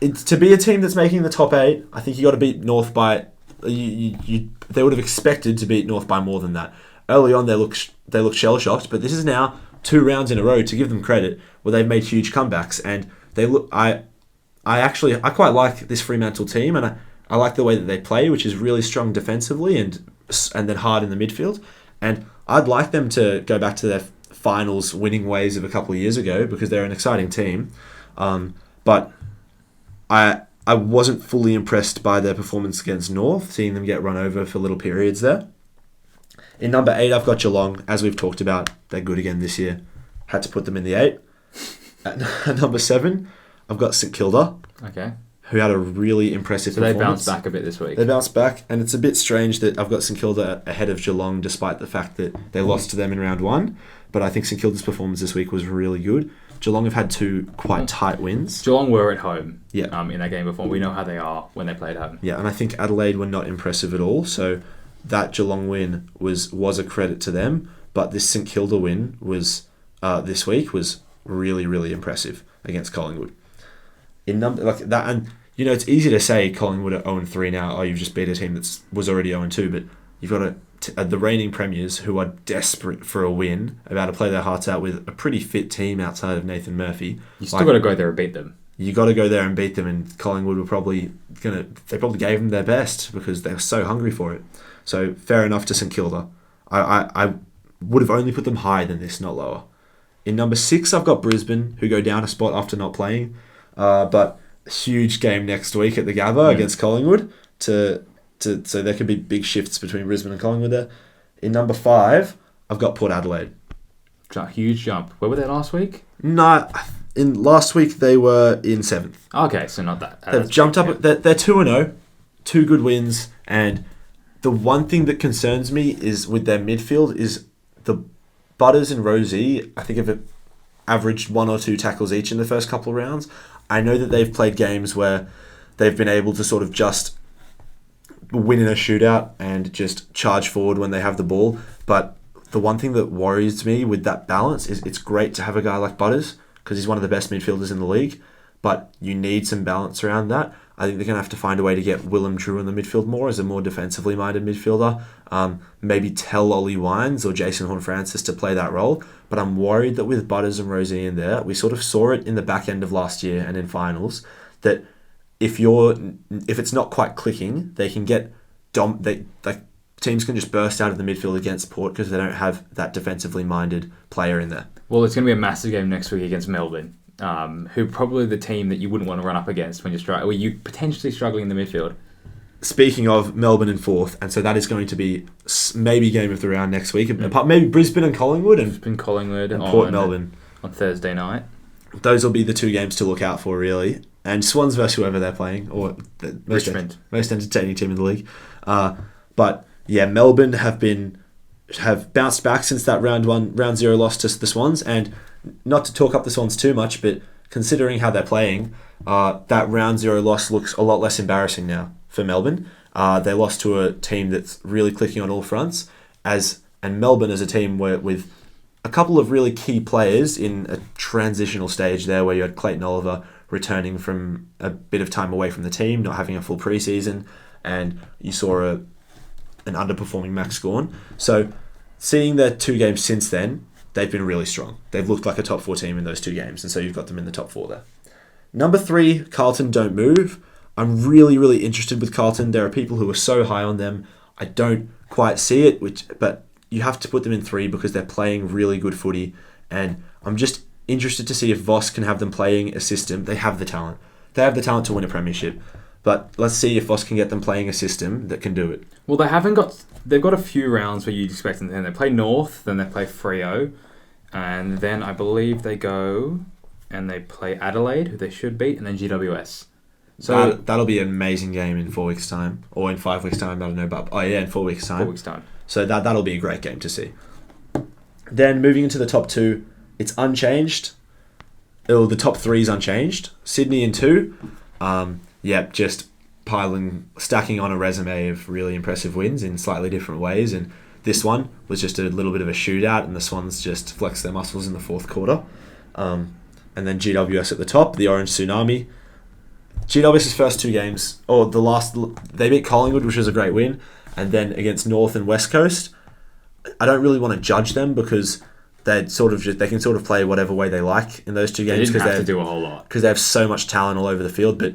to be a team that's making the top 8, I think you got to beat North by... they would have expected to beat North by more than that. Early on, they look shell-shocked, but this is now 2 rounds in a row, to give them credit, where they've made huge comebacks. And they look... I quite like this Fremantle team, and I like the way that they play, which is really strong defensively and then hard in the midfield. And I'd like them to go back to their finals winning ways of a couple of years ago, because they're an exciting team. But I wasn't fully impressed by their performance against North, seeing them get run over for little periods there. In number 8, I've got Geelong. As we've talked about, they're good again this year. Had to put them in the 8. At number 7, I've got St Kilda. Okay. Who had a really impressive performance. So they bounced back a bit this week. They bounced back, and it's a bit strange that I've got St Kilda ahead of Geelong, despite the fact that they lost to them in round 1. But I think St Kilda's performance this week was really good. Geelong have had 2 quite tight wins. Geelong were at home in that game before. We know how they are when they play at home. Yeah, and I think Adelaide were not impressive at all. So that Geelong win was a credit to them. But this St Kilda win was this week was really, really impressive against Collingwood. In number like that, and it's easy to say Collingwood are 0-3 now. Oh, you've just beat a team that was already 0-2, but you've got a the reigning premiers, who are desperate for a win, about to play their hearts out with a pretty fit team outside of Nathan Murphy. You still got to go there and beat them. You got to go there and beat them, and Collingwood were probably they probably gave them their best because they were so hungry for it. So fair enough to St Kilda. I would have only put them higher than this, not lower. In number 6, I've got Brisbane, who go down a spot after not playing. But huge game next week at the Gabba against Collingwood. So there could be big shifts between Brisbane and Collingwood there. In number 5, I've got Port Adelaide. Huge jump. Where were they last week? No, in last week they were in 7th. Okay, so not that. They've jumped up. They're 2-0, 2 good wins, and the one thing that concerns me is with their midfield is the Butters and Rosie, I think, have averaged 1 or 2 tackles each in the first couple of rounds. I know that they've played games where they've been able to sort of just win in a shootout and just charge forward when they have the ball. But the one thing that worries me with that balance is it's great to have a guy like Butters because he's one of the best midfielders in the league, but you need some balance around that. I think they're going to have to find a way to get Willem Drew in the midfield more as a more defensively minded midfielder. Maybe tell Ollie Wines or Jason Horne-Francis to play that role. But I'm worried that with Butters and Rosie in there, we sort of saw it in the back end of last year and in finals, that if it's not quite clicking, they can get teams can just burst out of the midfield against Port because they don't have that defensively minded player in there. Well, it's going to be a massive game next week against Melbourne. Who probably the team that you wouldn't want to run up against when you're potentially struggling in the midfield. Speaking of Melbourne in 4th, and so that is going to be maybe game of the round next week. Maybe Brisbane and Collingwood and Port Melbourne on Thursday night. Those will be the 2 games to look out for, really. And Swans versus whoever they're playing, or the most entertaining team in the league. But yeah, Melbourne have bounced back since that round 0 loss to the Swans, and not to talk up the Swans too much, but considering how they're playing, that round 0 loss looks a lot less embarrassing now for Melbourne. They lost to a team that's really clicking on all fronts, and Melbourne is a team with a couple of really key players in a transitional stage there, where you had Clayton Oliver returning from a bit of time away from the team, not having a full preseason, and you saw an underperforming Max Gawn. So seeing their 2 games since then, they've been really strong. They've looked like a top 4 team in those 2 games, and so you've got them in the top 4 there. Number 3, Carlton don't move. I'm really, really interested with Carlton. There are people who are so high on them. I don't quite see it, but you have to put them in 3 because they're playing really good footy, and I'm just interested to see if Voss can have them playing a system. They have the talent. They have the talent to win a premiership, but let's see if Voss can get them playing a system that can do it. Well, they've got a few rounds where you'd expect them to. They play North, then they play Freo, and then I believe they go and they play Adelaide, who they should beat, and then GWS. So that'll be an amazing game in 4 weeks' time, or in 5 weeks' time. I don't know, but in 4 weeks' time. 4 weeks' time. So that'll be a great game to see. Then moving into the top 2, it's unchanged. The top 3 is unchanged. Sydney in 2. Just stacking on a resume of really impressive wins in slightly different ways, and this one was just a little bit of a shootout, and the Swans just flexed their muscles in the 4th quarter. And then GWS at the top, the Orange Tsunami. GWS's first 2 games, they beat Collingwood, which was a great win, and then against North and West Coast. I don't really want to judge them because they can sort of play whatever way they like in those 2 games. They didn't have to do a whole lot because they have so much talent all over the field, but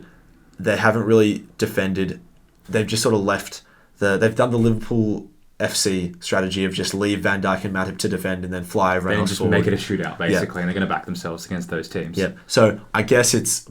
they haven't really defended. They've just sort of left they've done the Liverpool FC strategy of just leave Van Dijk and Matip to defend and then fly everyone else forward. Make it a shootout, basically, and they're going to back themselves against those teams. Yeah. So I guess it's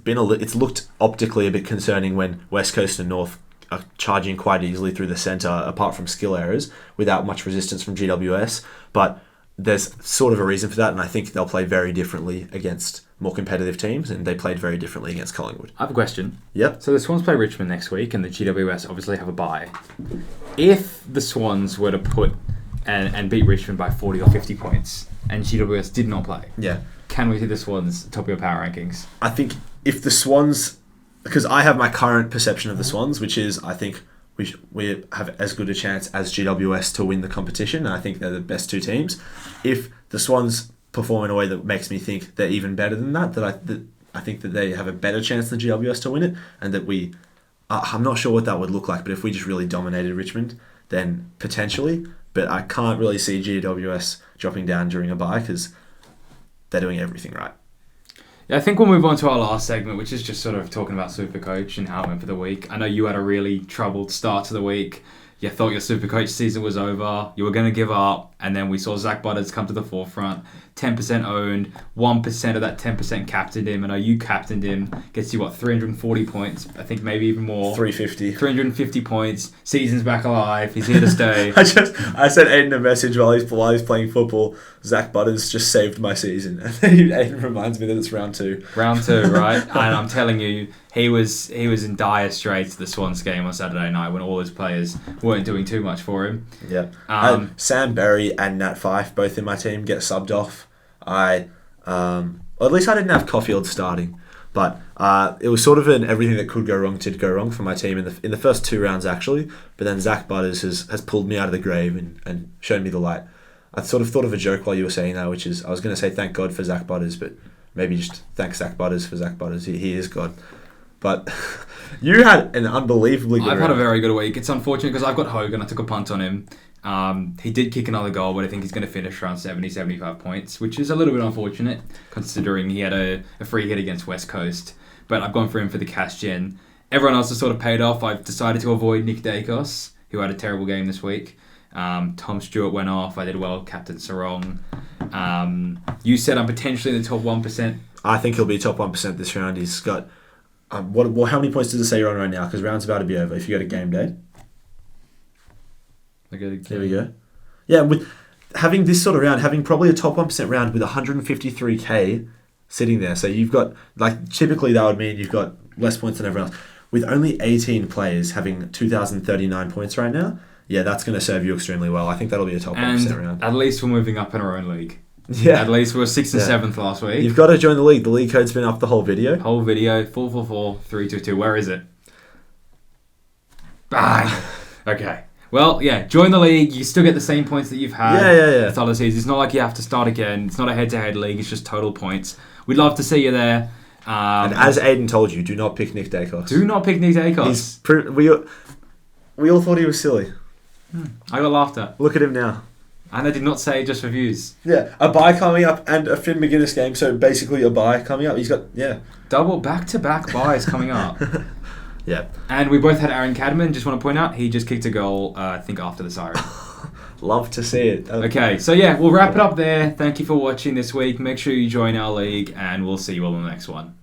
looked optically a bit concerning when West Coast and North are charging quite easily through the centre, apart from skill errors, without much resistance from GWS. But there's sort of a reason for that, and I think they'll play very differently against more competitive teams, and they played very differently against Collingwood. I have a question. Yep. So the Swans play Richmond next week, and the GWS obviously have a bye. If the Swans were to put and beat Richmond by 40 or 50 points, and GWS did not play, can we see the Swans top of your power rankings? I think if the Swans, because I have my current perception of the Swans, which is I think we have as good a chance as GWS to win the competition, and I think they're the best 2 teams. If the Swans perform in a way that makes me think they're even better than that I think that they have a better chance than GWS to win it, and that I'm not sure what that would look like, but if we just really dominated Richmond, then potentially. but I can't really see GWS dropping down during a bye because they're doing everything right. Yeah, I think we'll move on to our last segment, which is just sort of talking about Supercoach and how it went for the week. I know you had a really troubled start to the week. You thought your Supercoach season was over. You were going to give up. And then we saw Zach Butters come to the forefront. 10% owned. 1% of that 10% captained him. I know you captained him. Gets you, 340 points? I think maybe even more. 350. 350 points. Season's back alive. He's here to stay. I sent Aiden a message while he's playing football. Zach Butters just saved my season. And then Aiden reminds me that it's round 2. Round 2, right? And I'm telling you, he was in dire straits the Swans game on Saturday night when all his players weren't doing too much for him. Yeah. Sam Berry and Nat Fyfe, both in my team, get subbed off. Or at least I didn't have Caulfield starting, but it was sort of an everything that could go wrong did go wrong for my team in the first 2 rounds actually. But then Zach Butters has pulled me out of the grave and shown me the light. I sort of thought of a joke while you were saying that, which is I was going to say thank God for Zach Butters, but maybe just thank Zach Butters for Zach Butters. He is God. But you had an unbelievably good I've had round. a very good week. It's unfortunate because I've got Hogan. I took a punt on him. He did kick another goal, but I think he's going to finish around 70-75 points, which is a little bit unfortunate considering he had a free hit against West Coast. But I've gone for him for the cash gen. Everyone else has sort of paid off. I've decided to avoid Nick Dacos, who had a terrible game this week. Tom Stewart went off. I did well. Captain Sarong. You said I'm potentially in the top 1%. I think he'll be top 1% this round. He's got... how many points does it say you're on right now? Because round's about to be over. If you go to game day. There we go. Yeah, with having this sort of round, having probably a top 1% round with 153k sitting there. So you've got, typically that would mean you've got less points than everyone else. With only 18 players having 2,039 points right now, yeah, that's going to serve you extremely well. I think that'll be a top 1% round. At least we're moving up in our own league. Yeah. At least we were 6th and 7th last week. You've got to join the league. The league code's been up the whole video. 444-322. Where is it? Bang. Okay. Well, yeah, join the league. You still get the same points that you've had. Yeah. With other seasons. It's not like you have to start again. It's not a head-to-head league. It's just total points. We'd love to see you there. And as Aiden told you, do not pick Nick Dacos. Do not pick Nick Dacos. We all thought he was silly. I got laughed at. Look at him now. And I did not say it just for views. Yeah, a bye coming up and a Finn McGuinness game, so basically a bye coming up. He's got, double back-to-back buys coming up. Yeah. And we both had Aaron Cadman. Just want to point out, he just kicked a goal, I think, after the siren. Love to see it. Okay, so yeah, we'll wrap it up there. Thank you for watching this week. Make sure you join our league, and we'll see you all in the next one.